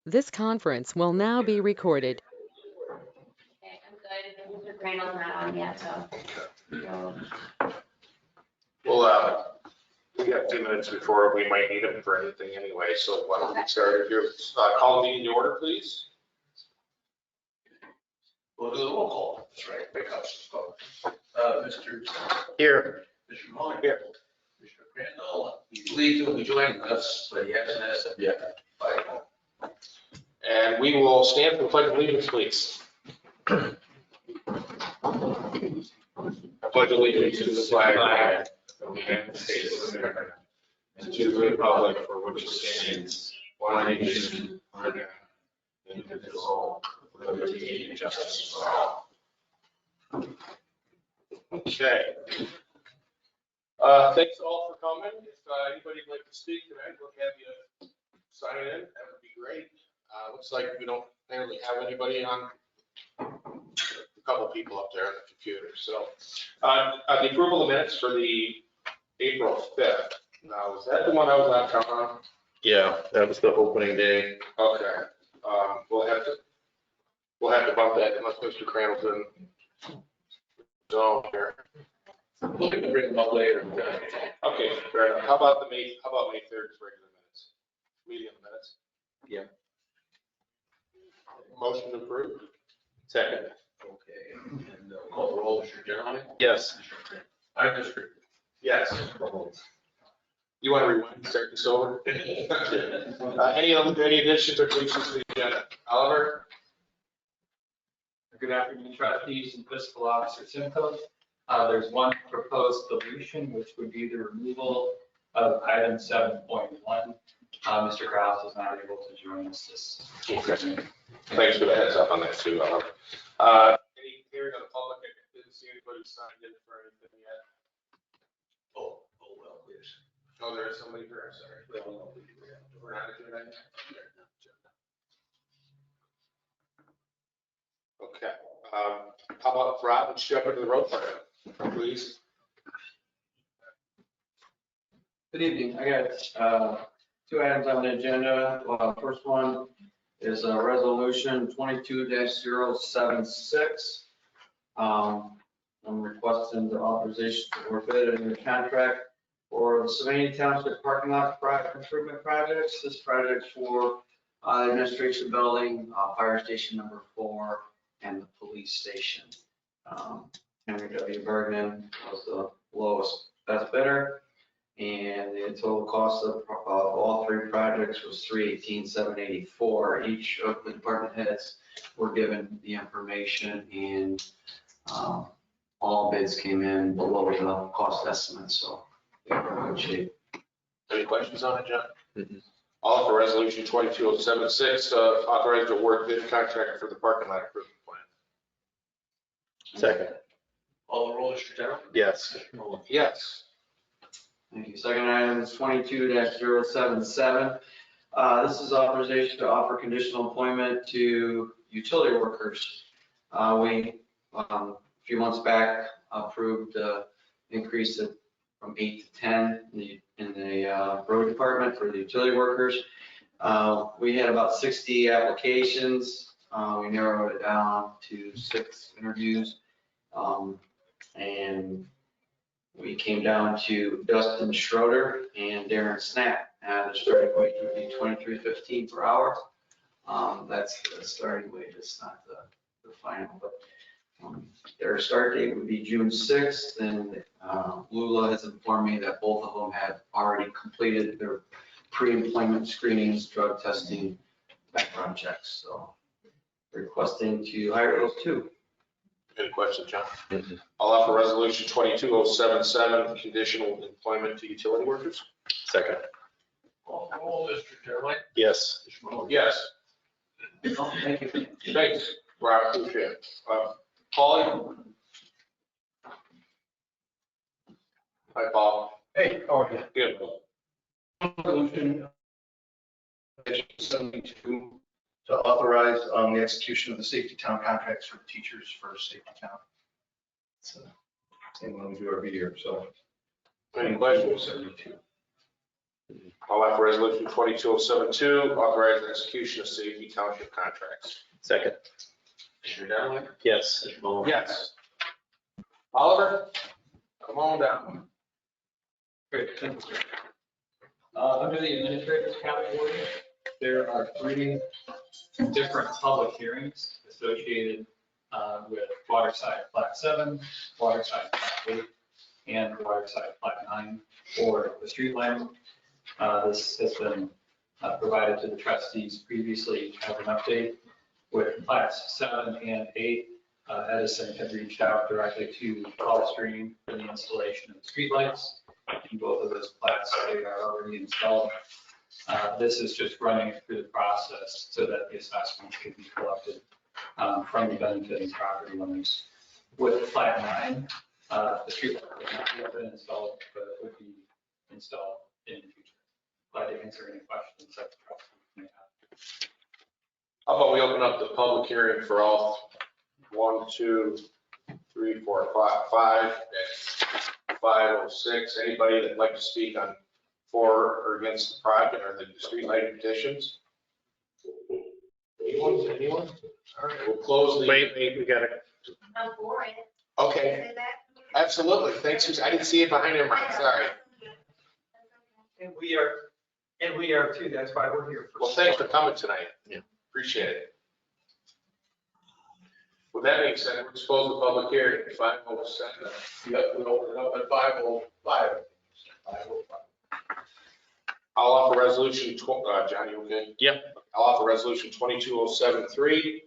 This conference will now be recorded. Okay, I'm good. Mr. Crandall's not on yet, so. Well, we got 2 minutes before we might need them for anything anyway, so why don't we get started here? Call the meeting to order, please. We'll do the roll call. That's right. Pick up some folks. Mr. Here. Mr. Muller. Here. Mr. Crandall, he believes he'll be joining us, but he hasn't asked us yet. And we will stand for the pledge of allegiance, please. I pledge allegiance to the flag of the United States of America and to the republic for which it stands, one nation, under God, indivisible, with liberty and justice for all. Okay. Thanks all for coming. If anybody would like to speak tonight, we'll have you sign in. That would be great. Looks like we don't apparently have anybody on. A couple people up there on the computer. So the approval of minutes for the April 5th. Now, is that the one I was out town on? Yeah, that was the opening day. Okay. We'll have to bump that unless Mr. Crandall's in. So here. We'll bring them up later. Okay, fair enough. How about May 3rd's regular minutes? Meeting minutes? Yeah. Motion approved. Second. Okay, and call the roll, Mr. General. Yes. Mr. Yes. You want to rewind and start this over? Any additions or deletions to the agenda? Oliver? Good afternoon, trustees and fiscal officer Simcoe. There's one proposed deletion, which would be the removal of item 7.1. Mr. Krause is not able to join us this evening. Thanks for the heads up on that too, Oliver. Any hearing on the public? I didn't see anybody signed in for anything yet. Oh, well, yes. Oh, there is somebody here, I'm sorry. We're not doing that yet? Okay, how about Rob and jump into the road plan, please? Good evening. I got two items on the agenda. First one is a resolution 22-076. I'm requesting the authorization for bid and contract for the Sylvania Township parking lot improvement projects. This project for administration building, fire station number 4, and the police station. Henry W. Bergman was the lowest best bidder, and the total cost of all 3 projects was $318,784. Each of the department heads were given the information, and all bids came in below the cost estimate, so we're in good shape. Any questions on it, John? All for resolution 22076, authorized to award bid contract for the parking lot improvement plan. Second. Call the roll, Mr. General. Yes. Yes. Thank you. Second item is 22-077. This is authorization to offer conditional employment to utility workers. We, a few months back, approved increase it from 8 to 10 in the road department for the utility workers. We had about 60 applications. We narrowed it down to 6 interviews. And we came down to Dustin Schroeder and Darren Snap. The starting wage would be $23.15 per hour. That's the starting wage. It's not the final, but their start date would be June 6th. And Lula has informed me that both of them have already completed their pre-employment screenings, drug testing, background checks. So requesting to hire those 2. Any questions, John? I'll offer resolution 22077, conditional employment to utility workers. Second. Call the roll, Mr. General. Yes. Mr. Muller. Yes. Thank you. Thanks, Rob, appreciate it. Paul? Hi, Paul. Hey, how are you? Good. Resolution 72 to authorize the execution of the safety town contracts for teachers for safety town. It's the same one we do every year, so. Any questions? 72. I'll offer resolution 22072, authorize execution of safety township contracts. Second. Mr. Dunaway? Yes. Mr. Mahoney? Yes. Oliver, come on down. Great, thank you. Under the administrator's category, there are 3 different public hearings associated with Waterside Plat 7, Waterside Plat 8, and Waterside Plat 9 for the street line. This has been provided to the trustees previously as an update. With Plats 7 and 8, Edison had reached out directly to Gulfstream for the installation of the streetlights. In both of those plats, they are already installed. This is just running it through the process so that the assessments can be collected from the benefiting property owners. With Plat 9, the streetlight has not yet been installed, but it would be installed in the future. Glad to answer any questions that the trustees may have. How about we open up the public hearing for all 1, 2, 3, 4, 5, and 506. Anybody that'd like to speak on for or against the project or the street lighting petitions? Anyone? All right, we'll close the. Wait, we gotta, I'm for it. Okay, Say that. absolutely. Thanks, Susan. I didn't see it behind your mic, sorry. And we are too, that's why we're here. Well, thanks for coming tonight. Yeah. Appreciate it. With that being said, we're close the public hearing at 5:07. Yep, we open it up at 5:05. I'll offer resolution, John, you okay? Yeah. I'll offer resolution 22073,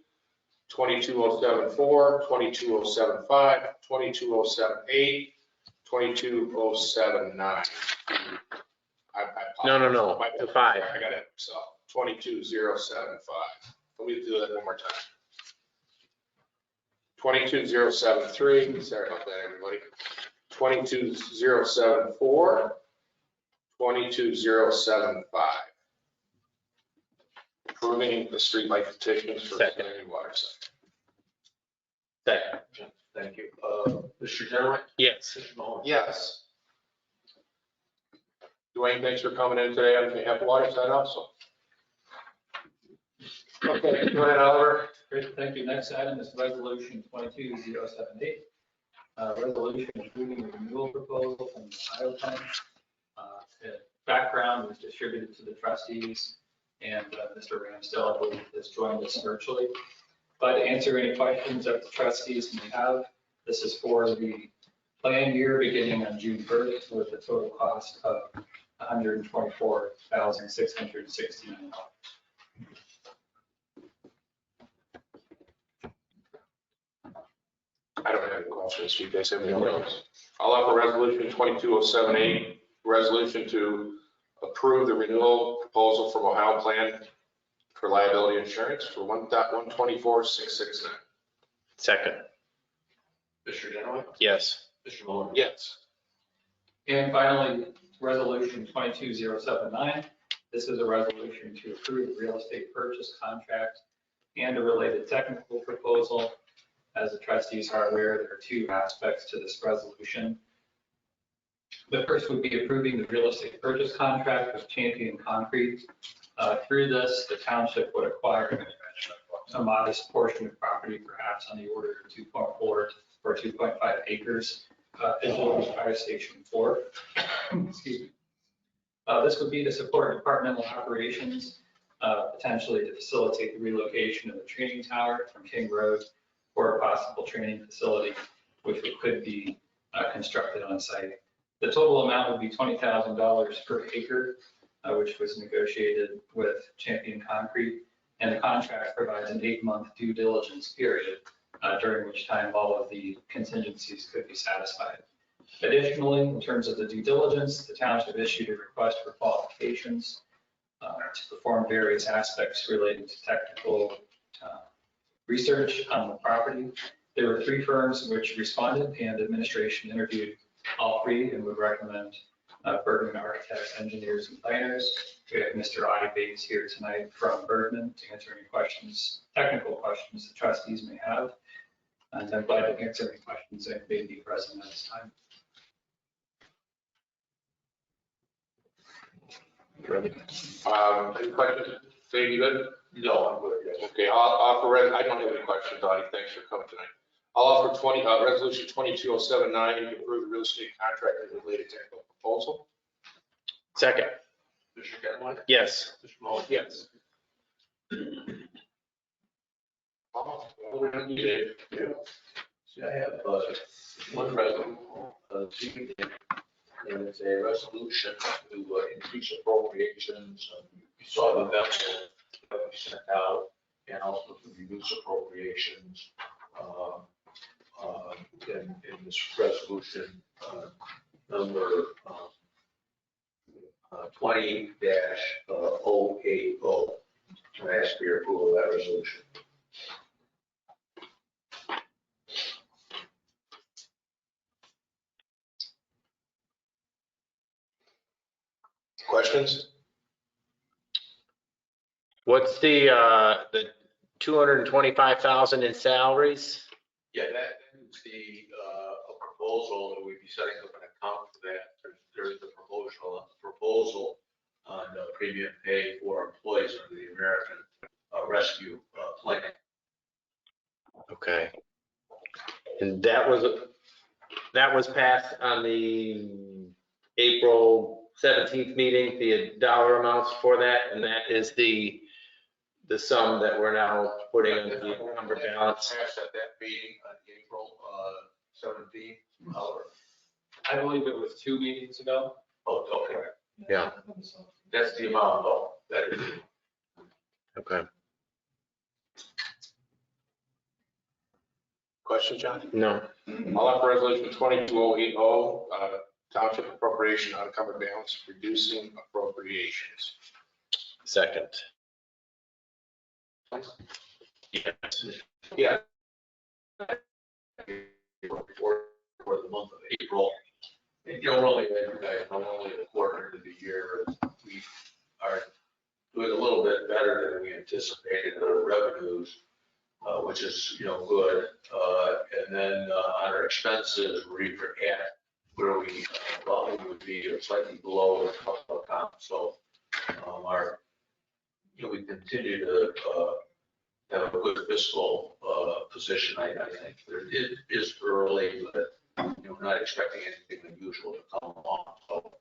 22074, 22075, 22078, 22079. No, the 5. I got it, so 22075. Let me do that one more time. 22073, sorry about that, everybody. 22074, 22075. Approving the streetlight petitions for Second. Waterside. Second. Thank you. Mr. Dunaway? Yes. Mr. Mahoney? Yes. Dwayne, thanks for coming in today on behalf of Waterside also. Okay, go ahead, Oliver. Great, thank you. Next item is resolution 22078. Resolution approving the renewal proposal from the Ohio Plan. The background was distributed to the trustees, and Mr. Ramsdell, I believe, has joined us virtually. But to answer any questions that the trustees may have, this is for the plan year beginning on June 1st with a total cost of $124,669. I don't have any questions. You guys have any others? I'll offer resolution 22078, resolution to approve the renewal proposal from Ohio Plan for liability insurance for 1,124,669. Second. Mr. Dunaway? Yes. Mr. Mahoney? Yes. And finally, resolution 22079. This is a resolution to approve the real estate purchase contract and a related technical proposal. As the trustees are aware, there are 2 aspects to this resolution. The first would be approving the real estate purchase contract with Champion Concrete. Through this, the township would acquire a modest portion of property, perhaps on the order of 2.4 or 2.5 acres, adjoining Fire Station 4. Excuse me. This would be to support departmental operations, potentially to facilitate the relocation of the training tower from King Road for a possible training facility, which could be constructed on site. The total amount would be $20,000 per acre, which was negotiated with Champion Concrete. And the contract provides an 8-month due diligence period, during which time all of the contingencies could be satisfied. Additionally, in terms of the due diligence, the township issued a request for qualifications to perform various aspects related to technical research on the property. There were 3 firms which responded, and administration interviewed all 3 and would recommend Bergman Architects, Engineers, and Planners. We have Mr. Audie Bates here tonight from Bergman to answer any questions, technical questions the trustees may have. And I'm glad to answer any questions that may be present at this time. Any questions? Dave, you good? No, I'm good, yes. Okay, I'll offer, I don't have any questions, Audie, thanks for coming tonight. I'll offer resolution 22079 to approve real estate contract and related technical proposal. Second. Mr. Cameron? Yes. Mr. Mahoney? Yes. We don't need it. See, I have one resolution, and it's a resolution to increase appropriations. You saw the memo that we sent out, and also to reduce appropriations in this resolution number 20-080. I ask for your approval of that resolution. Questions? What's the 225,000 in salaries? Yeah, that is the a proposal that we'd be setting up an account for that. There's the proposal on premium pay for employees under the American Rescue Plan. Okay. And that was passed on the April 17th meeting, the dollar amounts for that, and that is the sum that we're now putting in the encumbered balance. Passed at that meeting on April 17th. I believe it was 2 meetings ago. Oh, okay. Yeah. That's the amount though. That is. Okay. Questions, John? No. I'll offer resolution 22080, township appropriation unencumbered balance, reducing appropriations. Second. Yes. Yeah. For the month of April. And normally the quarter into the year, we are doing a little bit better than we anticipated in our revenues, which is, good. And then on our expenses, we're at where we thought we would be slightly below the couple of comps. So we continue to have a good fiscal position, I think. It is early, but not expecting anything unusual to come along. So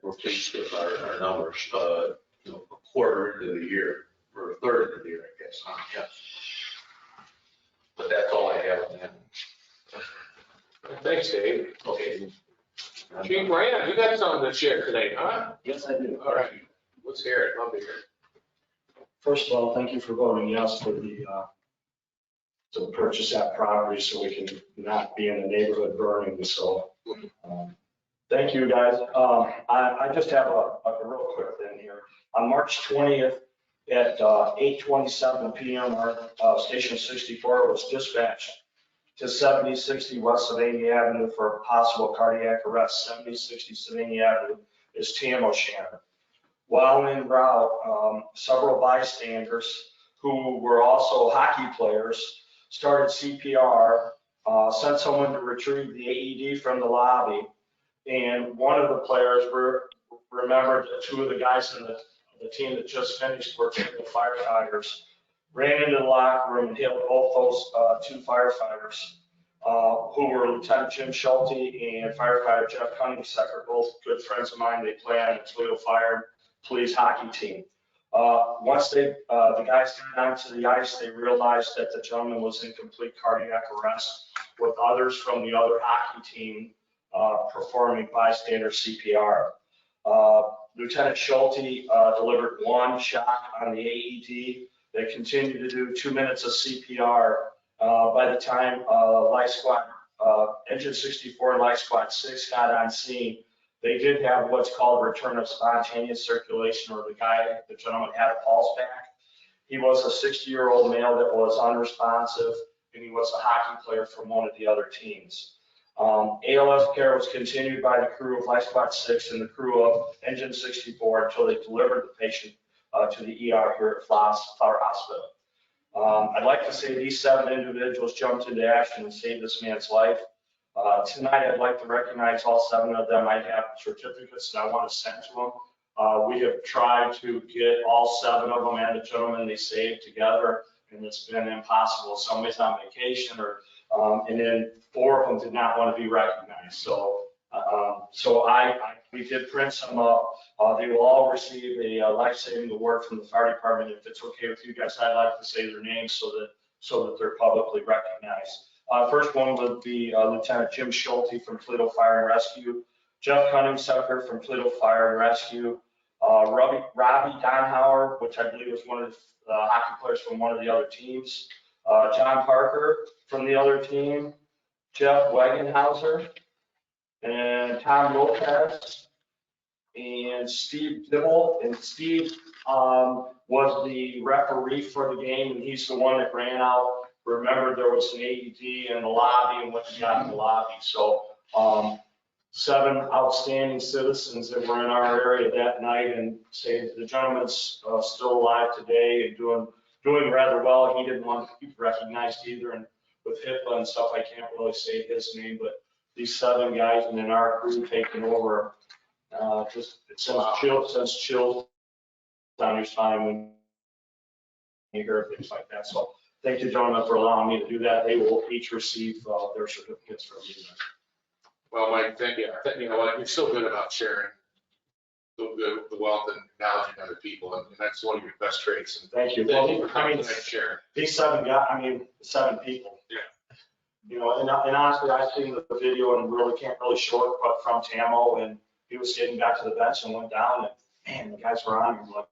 we're pleased with our numbers, a quarter into the year, or a third into the year, I guess. Yeah. But that's all I have on that. Thanks, Dave. Okay. Chief Ryan, you got something to share today, huh? Yes, I do. All right, let's hear it, love to hear it. First of all, thank you for voting yes for to purchase that property so we can not be in the neighborhood burning. So, thank you, guys. I just have a real quick thing here. On March 20th at 8:27 p.m., our station 64 was dispatched to 7060 West Sylvania Avenue for a possible cardiac arrest. 7060 Sylvania Avenue is Tam O'Shannon. While en route, several bystanders who were also hockey players started CPR, sent someone to retrieve the AED from the lobby, and one of the players remembered two of the guys in the team that just finished were the firefighters, ran into the locker room and hit both those two firefighters, who were Lieutenant Jim Schulte and firefighter Jeff Cunningsecker, both good friends of mine. They play on the Toledo Fire Police hockey team. Once the guys got onto the ice, they realized that the gentleman was in complete cardiac arrest, with others from the other hockey team performing bystander CPR. Lieutenant Schulte delivered one shock on the AED. They continued to do 2 minutes of CPR. By the time Life Squad, Engine 64 and Life Squad 6 got on scene, they did have what's called return of spontaneous circulation, or the gentleman had a pulse back. He was a 60-year-old male that was unresponsive, and he was a hockey player from one of the other teams. ALS care was continued by the crew of Life Squad 6 and the crew of Engine 64 until they delivered the patient to the ER here at Flower Hospital. I'd like to say these 7 individuals jumped into action and saved this man's life. Tonight, I'd like to recognize all 7 of them. I have certificates that I want to send to them We have tried to get all 7 of them and the gentleman they saved together, and it's been impossible. Somebody's on vacation and then 4 of them did not want to be recognized. So we did print some up. They will all receive a life-saving award from the fire department. If it's okay with you guys, I'd like to say their names so that they're publicly recognized. First one would be Lieutenant Jim Schulte from Toledo Fire and Rescue, Jeff Cunningsucker from Toledo Fire and Rescue, Robbie Donhauer, which I believe was one of the hockey players from one of the other teams, John Parker from the other team, Jeff Wagenhauser, and Tom Lopez, and Steve Dibble. And Steve was the referee for the game, and he's the one that ran out. Remember, there was an AED in the lobby and what you got in the lobby. So 7 outstanding citizens that were in our area that night, and say the gentleman's still alive today and doing rather well. He didn't want to be recognized either, and with HIPAA and stuff, I can't really say his name, but these 7 guys and then our crew taking over, just it sends chills down your spine when you hear things like that. So thank you, gentlemen, for allowing me to do that. They will each receive their certificates from me. Well, Mike, thank you. You know what, you're so good about sharing the wealth and knowledge of other people, and that's one of your best traits. And Thank you. thank you Well, for I coming mean, tonight to share. these 7 guys, 7 people. Yeah. You know, and honestly, I've seen the video and really can't really show it, but from Tamo, and he was getting back to the bench and went down, and man, the guys were on him like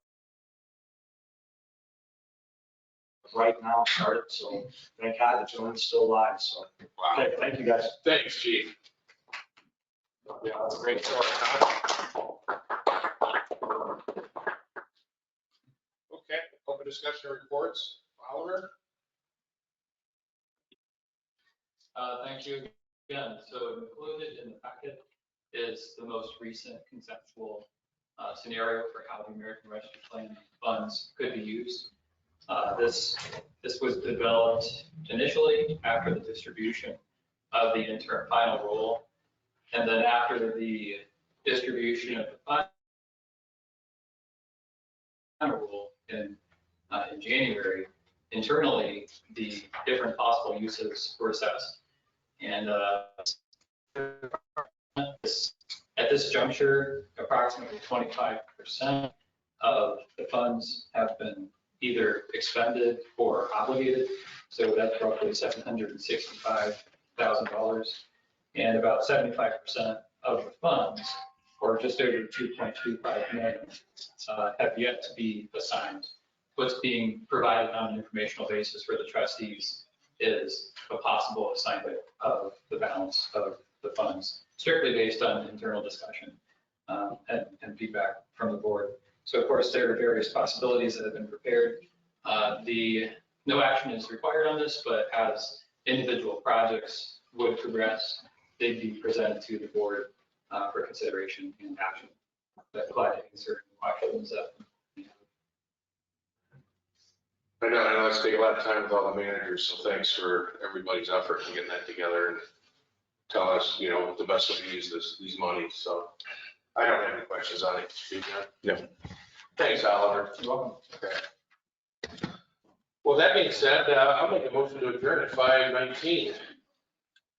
right now started. So thank God the gentleman's still alive. So Wow. okay, thank you guys. Thanks, Chief. Yeah, that's a great story, huh? Okay, open discussion reports. Oliver? Thank you again. So included in the packet is the most recent conceptual scenario for how the American Rescue Plan funds could be used. This was developed initially after the distribution of the interim final rule, and then after the distribution of the final rule in January. Internally, the different possible uses were assessed. And at this juncture, approximately 25% of the funds have been either expended or obligated. So that's roughly $765,000. And about 75% of the funds, or just over 2.25 million, have yet to be assigned. What's being provided on an informational basis for the trustees is a possible assignment of the balance of the funds, strictly based on internal discussion and feedback from the board. So of course, there are various possibilities that have been prepared. No action is required on this, but as individual projects would progress, they'd be presented to the board for consideration and action. But glad to answer questions. I know it's taken a lot of time with all the managers, so thanks for everybody's effort in getting that together and telling us, you know, the best way to use these monies. So I don't have any questions on it. Do you, John? No. Thanks, Oliver. You're welcome. Okay. Well, that being said, I'll make a motion to adjourn at 5:19.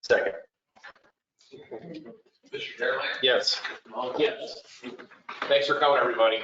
Second. Mr. Chairman? Yes. Yes. Thanks for coming, everybody.